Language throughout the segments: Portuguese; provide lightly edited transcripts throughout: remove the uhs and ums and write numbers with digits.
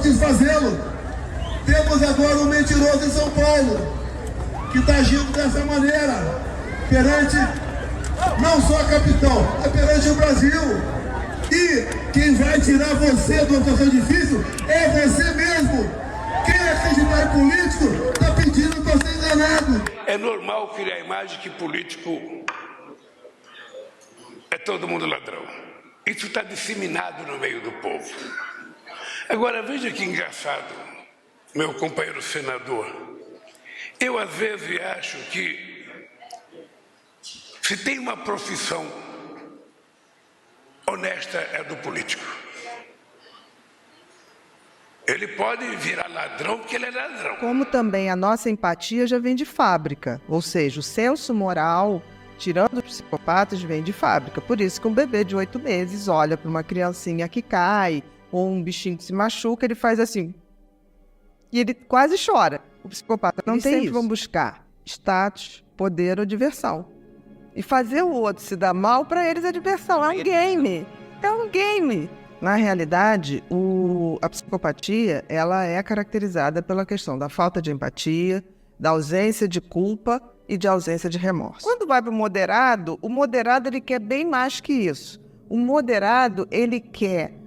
desfazê-lo. Temos agora um mentiroso em São Paulo, que está agindo dessa maneira, perante não só a capital, mas perante o Brasil. E quem vai tirar você de uma situação difícil é você mesmo. Quem acreditar em político está pedindo para ser enganado. É normal criar a imagem que político é todo mundo ladrão. Isso está disseminado no meio do povo. Agora, veja que engraçado, meu companheiro senador. Eu, às vezes, acho que se tem uma profissão honesta é do político. Ele pode virar ladrão porque ele é ladrão. Como também a nossa empatia já vem de fábrica, ou seja, o senso moral, tirando os psicopatas, vem de fábrica. Por isso que um bebê de 8 meses olha para uma criancinha que cai, ou um bichinho que se machuca, ele faz assim. E ele quase chora. O psicopata não tem isso. Vão buscar status, poder ou diversão. E fazer o outro se dar mal, para eles é diversão. É um game. É um game. Na realidade, a psicopatia, ela é caracterizada pela questão da falta de empatia, da ausência de culpa e de ausência de remorso. Quando vai para o moderado ele quer bem mais que isso. O moderado, ele quer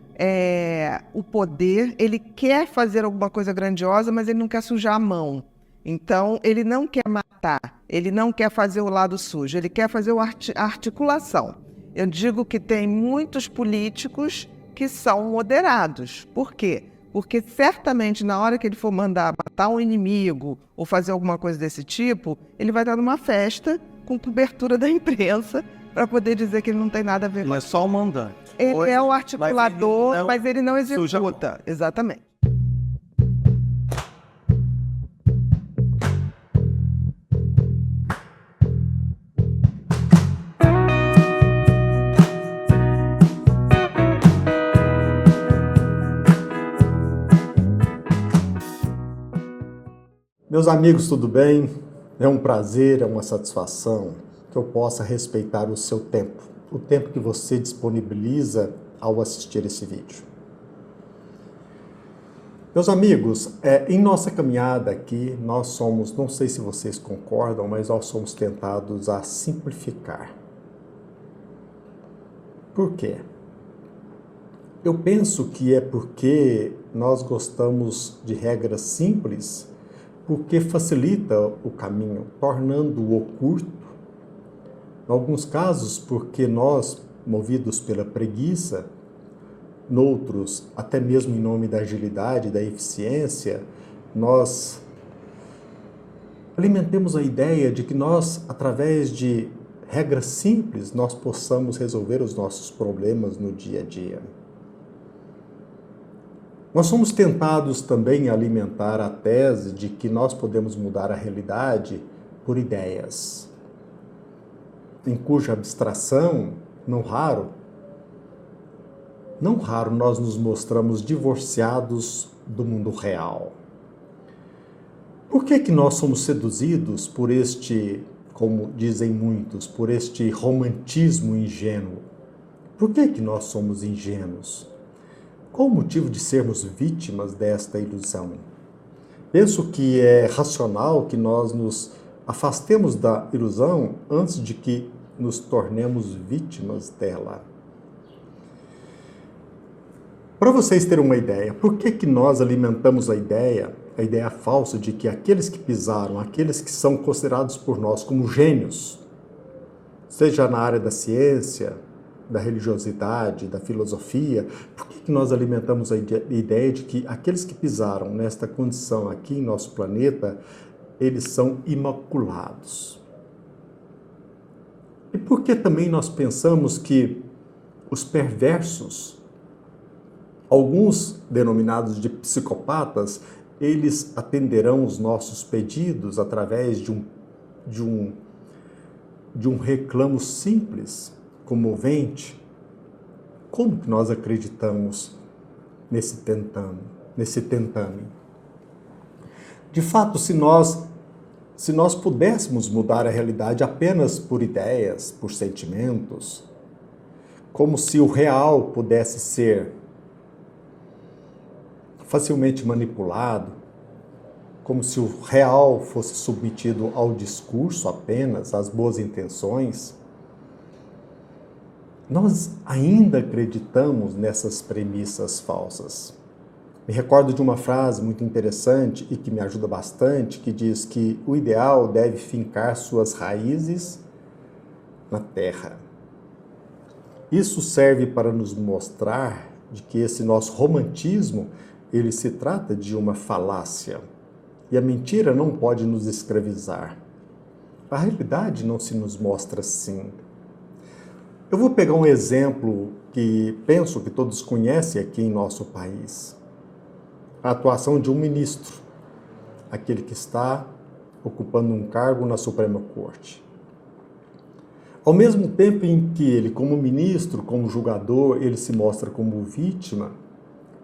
o poder, ele quer fazer alguma coisa grandiosa, mas ele não quer sujar a mão. Então, ele não quer matar, ele não quer fazer o lado sujo, ele quer fazer a articulação. Eu digo que tem muitos políticos que são moderados. Por quê? Porque certamente na hora que ele for mandar matar um inimigo ou fazer alguma coisa desse tipo, ele vai estar numa festa com cobertura da imprensa para poder dizer que ele não tem nada a ver com Não é só o mandante. Ele é o articulador, mas ele não executa. Exatamente. Meus amigos, tudo bem? É um prazer, é uma satisfação que eu possa respeitar o seu tempo, o tempo que você disponibiliza ao assistir esse vídeo. Meus amigos, em nossa caminhada aqui, nós somos, não sei se vocês concordam, mas nós somos tentados a simplificar. Por quê? Eu penso que é porque nós gostamos de regras simples, porque facilita o caminho, tornando-o curto. Em alguns casos, porque nós, movidos pela preguiça, noutros, até mesmo em nome da agilidade, da eficiência, nós alimentemos a ideia de que nós, através de regras simples, nós possamos resolver os nossos problemas no dia a dia. Nós somos tentados também a alimentar a tese de que nós podemos mudar a realidade por ideias, em cuja abstração, não raro, nós nos mostramos divorciados do mundo real. Por que nós somos seduzidos por este, como dizem muitos, por este romantismo ingênuo? Por que nós somos ingênuos? Qual o motivo de sermos vítimas desta ilusão? Penso que é racional que nós nos afastemos da ilusão antes de que nos tornemos vítimas dela. Para vocês terem uma ideia, por que nós alimentamos a ideia falsa de que aqueles que pisaram, aqueles que são considerados por nós como gênios, seja na área da ciência, da religiosidade, da filosofia, por que nós alimentamos a ideia de que aqueles que pisaram nesta condição aqui em nosso planeta, eles são imaculados? E por que também nós pensamos que os perversos, alguns denominados de psicopatas, eles atenderão os nossos pedidos através de um reclamo simples, comovente? Como que nós acreditamos nesse tentame? De fato, se nós pudéssemos mudar a realidade apenas por ideias, por sentimentos, como se o real pudesse ser facilmente manipulado, como se o real fosse submetido ao discurso apenas, às boas intenções, nós ainda acreditamos nessas premissas falsas. Me recordo de uma frase muito interessante e que me ajuda bastante, que diz que o ideal deve fincar suas raízes na terra. Isso serve para nos mostrar de que esse nosso romantismo, ele se trata de uma falácia. E a mentira não pode nos escravizar. A realidade não se nos mostra assim. Eu vou pegar um exemplo que penso que todos conhecem aqui em nosso país. A atuação de um ministro, aquele que está ocupando um cargo na Suprema Corte. Ao mesmo tempo em que ele, como ministro, como julgador, ele se mostra como vítima,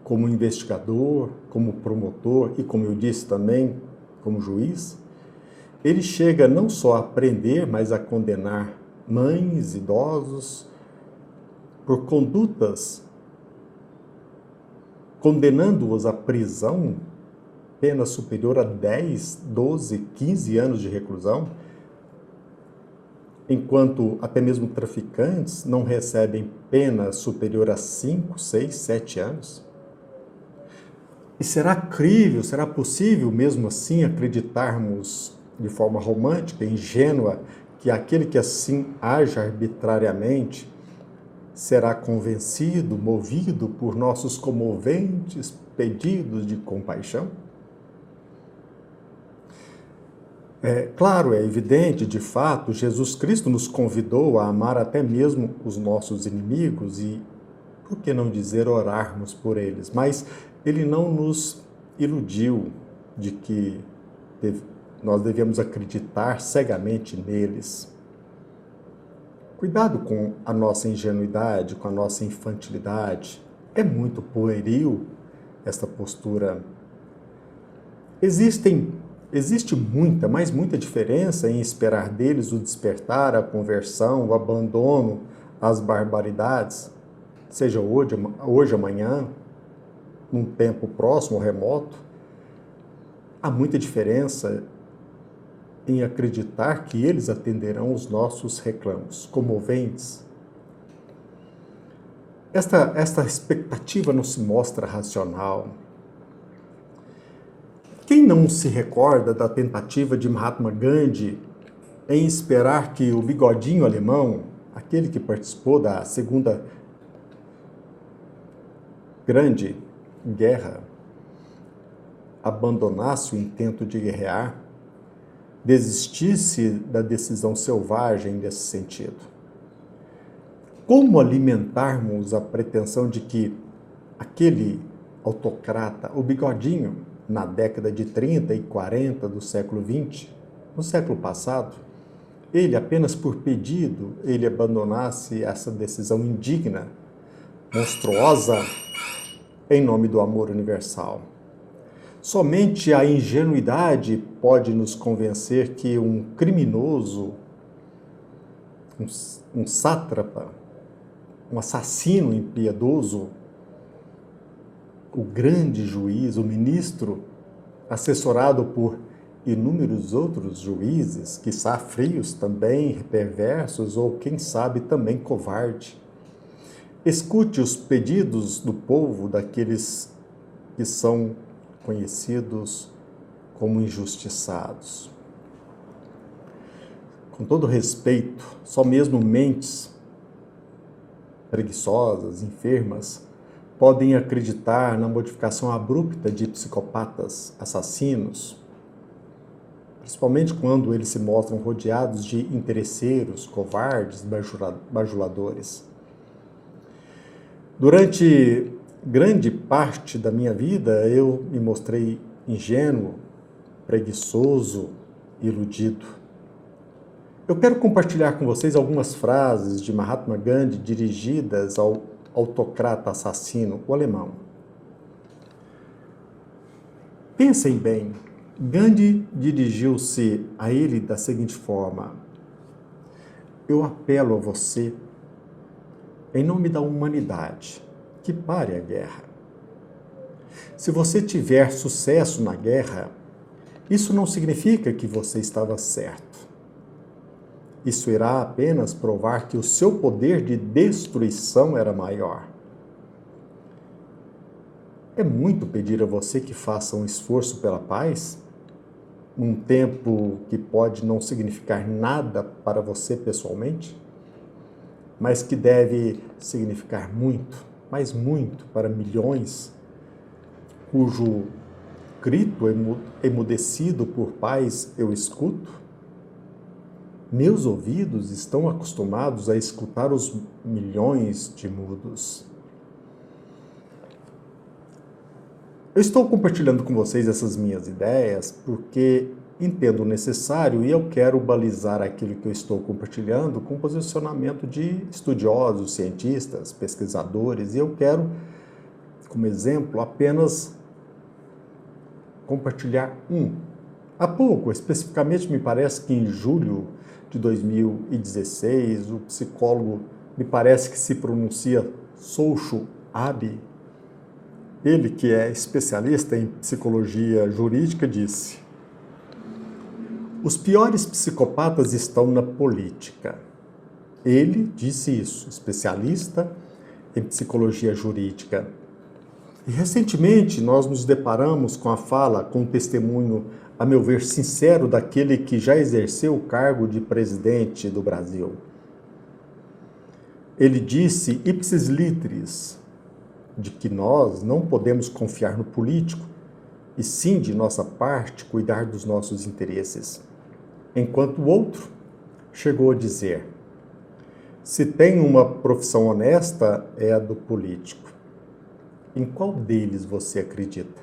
como investigador, como promotor e, como eu disse também, como juiz, ele chega não só a prender, mas a condenar mães, idosos, por condutas, condenando-os à prisão, pena superior a 10, 12, 15 anos de reclusão, enquanto até mesmo traficantes não recebem pena superior a 5, 6, 7 anos. E será crível, será possível mesmo assim acreditarmos de forma romântica, ingênua, que aquele que assim age arbitrariamente será convencido, movido por nossos comoventes pedidos de compaixão? Claro, é evidente, de fato, Jesus Cristo nos convidou a amar até mesmo os nossos inimigos e, por que não dizer, orarmos por eles? Mas ele não nos iludiu de que nós devemos acreditar cegamente neles. Cuidado com a nossa ingenuidade, com a nossa infantilidade. É muito pueril esta postura. Existe muita, mas muita diferença em esperar deles o despertar, a conversão, o abandono, as barbaridades, seja hoje, amanhã, num tempo próximo ou remoto. Há muita diferença em acreditar que eles atenderão os nossos reclamos comoventes. Esta expectativa não se mostra racional. Quem não se recorda da tentativa de Mahatma Gandhi em esperar que o bigodinho alemão, aquele que participou da Segunda Grande Guerra, abandonasse o intento de guerrear, desistisse da decisão selvagem nesse sentido? Como alimentarmos a pretensão de que aquele autocrata, o bigodinho, na década de 30 e 40 do século XX, no século passado, ele, apenas por pedido, ele abandonasse essa decisão indigna, monstruosa, em nome do amor universal? Somente a ingenuidade pode nos convencer que um criminoso, um sátrapa, um assassino impiedoso, o grande juiz, o ministro, assessorado por inúmeros outros juízes, quiçá frios também, perversos ou, quem sabe, também covarde, escute os pedidos do povo, daqueles que são conhecidos como injustiçados. Com todo respeito, só mesmo mentes preguiçosas, enfermas, podem acreditar na modificação abrupta de psicopatas assassinos, principalmente quando eles se mostram rodeados de interesseiros, covardes, bajuladores. Durante grande parte da minha vida, eu me mostrei ingênuo, preguiçoso, iludido. Eu quero compartilhar com vocês algumas frases de Mahatma Gandhi dirigidas ao autocrata assassino, o alemão. Pensem bem, Gandhi dirigiu-se a ele da seguinte forma: eu apelo a você, em nome da humanidade, que pare a guerra. Se você tiver sucesso na guerra, isso não significa que você estava certo. Isso irá apenas provar que o seu poder de destruição era maior. É muito pedir a você que faça um esforço pela paz, num tempo que pode não significar nada para você pessoalmente, mas que deve significar muito, mas muito para milhões, cujo grito emudecido por paz eu escuto? Meus ouvidos estão acostumados a escutar os milhões de mudos. Eu estou compartilhando com vocês essas minhas ideias porque entendo necessário e eu quero balizar aquilo que eu estou compartilhando com posicionamento de estudiosos, cientistas, pesquisadores, e eu quero, como exemplo, apenas compartilhar Há pouco, especificamente, me parece que em julho de 2016, o psicólogo, me parece que se pronuncia Soucho Abe, ele que é especialista em psicologia jurídica, disse: os piores psicopatas estão na política. Ele disse isso, especialista em psicologia jurídica. E recentemente nós nos deparamos com a fala, com o testemunho, a meu ver, sincero, daquele que já exerceu o cargo de presidente do Brasil. Ele disse, ipsis litteris, de que nós não podemos confiar no político, e sim, de nossa parte, cuidar dos nossos interesses. Enquanto o outro chegou a dizer: se tem uma profissão honesta, é a do político. Em qual deles você acredita?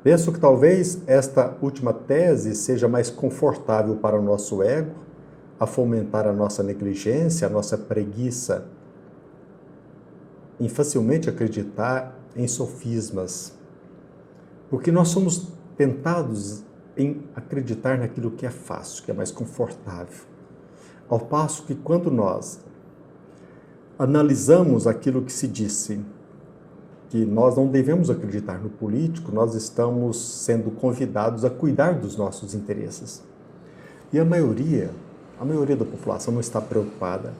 Penso que talvez esta última tese seja mais confortável para o nosso ego, a fomentar a nossa negligência, a nossa preguiça, em facilmente acreditar em sofismas. Porque nós somos tentados em acreditar naquilo que é fácil, que é mais confortável. Ao passo que quando nós analisamos aquilo que se disse, que nós não devemos acreditar no político, nós estamos sendo convidados a cuidar dos nossos interesses. E a maioria da população não está preocupada.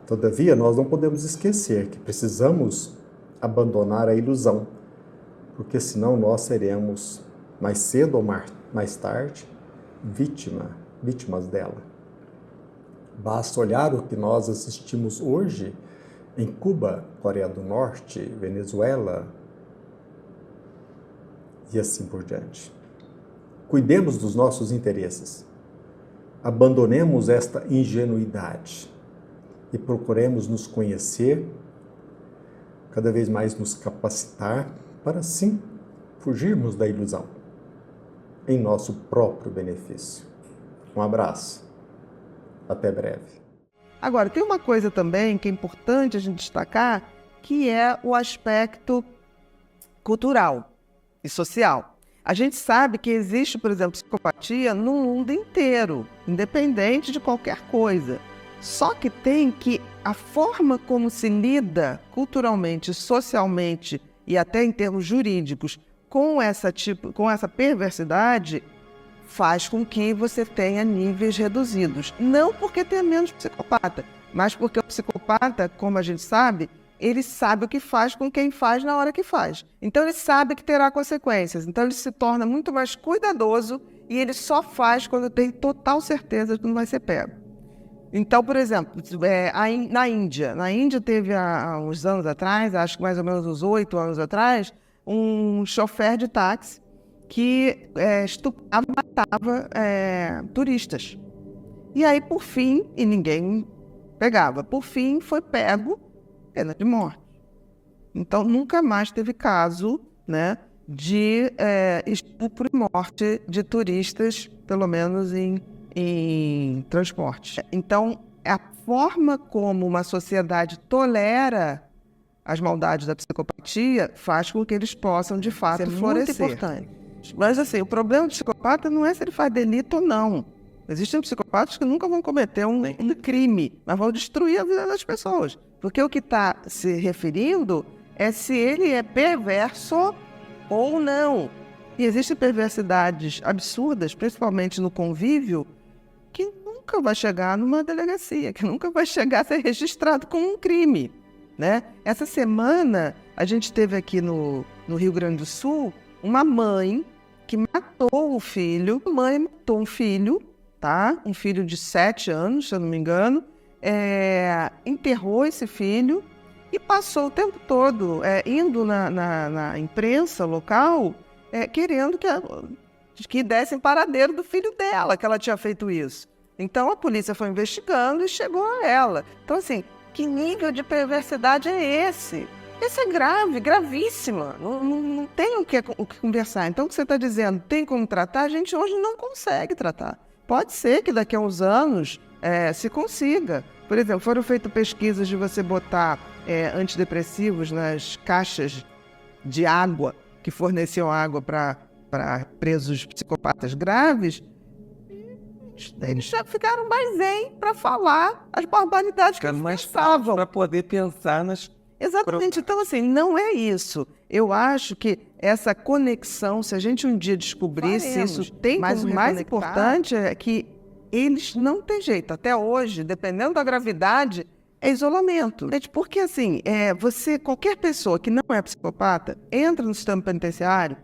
Todavia, nós não podemos esquecer que precisamos abandonar a ilusão, porque senão nós seremos, mais cedo ou mais tarde, vítimas dela. Basta olhar o que nós assistimos hoje em Cuba, Coreia do Norte, Venezuela e assim por diante. Cuidemos dos nossos interesses. Abandonemos esta ingenuidade e procuremos nos conhecer, cada vez mais nos capacitar para, sim, fugirmos da ilusão, em nosso próprio benefício. Um abraço. Até breve. Agora, tem uma coisa também que é importante a gente destacar, que é o aspecto cultural e social. A gente sabe que existe, por exemplo, psicopatia no mundo inteiro, independente de qualquer coisa. Só que tem que a forma como se lida culturalmente, socialmente e até em termos jurídicos com essa perversidade faz com que você tenha níveis reduzidos. Não porque tenha menos psicopata, mas porque o psicopata, como a gente sabe, ele sabe o que faz com quem faz na hora que faz. Então ele sabe que terá consequências. Então ele se torna muito mais cuidadoso e ele só faz quando tem total certeza de que não vai ser pego. Então, por exemplo, na Índia teve há uns anos atrás, acho que mais ou menos uns 8 anos atrás, um chofer de táxi que estuprava, matava turistas. E aí, por fim, e ninguém pegava, por fim foi pego, pena de morte. Então, nunca mais teve caso, né, de estupro e morte de turistas, pelo menos em transporte. Então, a forma como uma sociedade tolera as maldades da psicopatia faz com que eles possam, de fato, florescer. Muito importante. Mas, assim, o problema do psicopata não é se ele faz delito ou não. Existem psicopatas que nunca vão cometer um crime, mas vão destruir a vida das pessoas. Porque o que está se referindo é se ele é perverso ou não. E existem perversidades absurdas, principalmente no convívio, que nunca vai chegar numa delegacia, que nunca vai chegar a ser registrado como um crime, né? Essa semana, a gente teve aqui no Rio Grande do Sul uma mãe que matou o filho. A mãe matou um filho, tá? Um filho de 7 anos, se eu não me engano. Enterrou esse filho e passou o tempo todo indo na imprensa local querendo que dessem paradeiro do filho dela, que ela tinha feito isso. Então a polícia foi investigando e chegou a ela. Então assim, que nível de perversidade é esse? Esse é grave, gravíssima. Não tem o que conversar. Então o que você está dizendo, tem como tratar? A gente hoje não consegue tratar. Pode ser que daqui a uns anos se consiga. Por exemplo, foram feitas pesquisas de você botar antidepressivos nas caixas de água que forneciam água para presos psicopatas graves. Eles já ficaram mais zen para falar as barbaridades que eles pensavam. Para poder pensar nas... Exatamente. Então, assim, não é isso. Eu acho que essa conexão, se a gente um dia descobrisse isso, tem mas o mais importante é que eles não têm jeito. Até hoje, dependendo da gravidade, é isolamento. Porque, assim, qualquer pessoa que não é psicopata, entra no sistema penitenciário,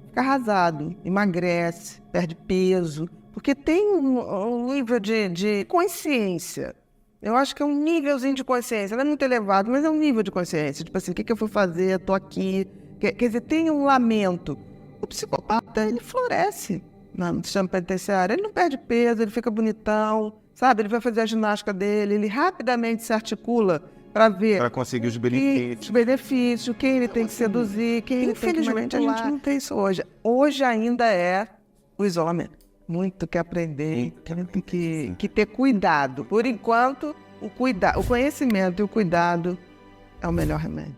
fica arrasado, emagrece, perde peso, porque tem um nível de consciência. Eu acho que é um nívelzinho de consciência. Não é muito elevado, mas é um nível de consciência. Tipo assim, o que eu fui fazer? Estou aqui. Quer dizer, tem um lamento. O psicopata, ele floresce no sistema penitenciário. Ele não perde peso, ele fica bonitão, sabe? Ele vai fazer a ginástica dele, ele rapidamente se articula para ver... Para conseguir os benefícios. Quem ele tem que seduzir, quem ele tem que manipular. Infelizmente, a gente não tem isso hoje. Hoje ainda é o isolamento. Muito que aprender, que ter cuidado. Por enquanto, o conhecimento e o cuidado é o melhor remédio.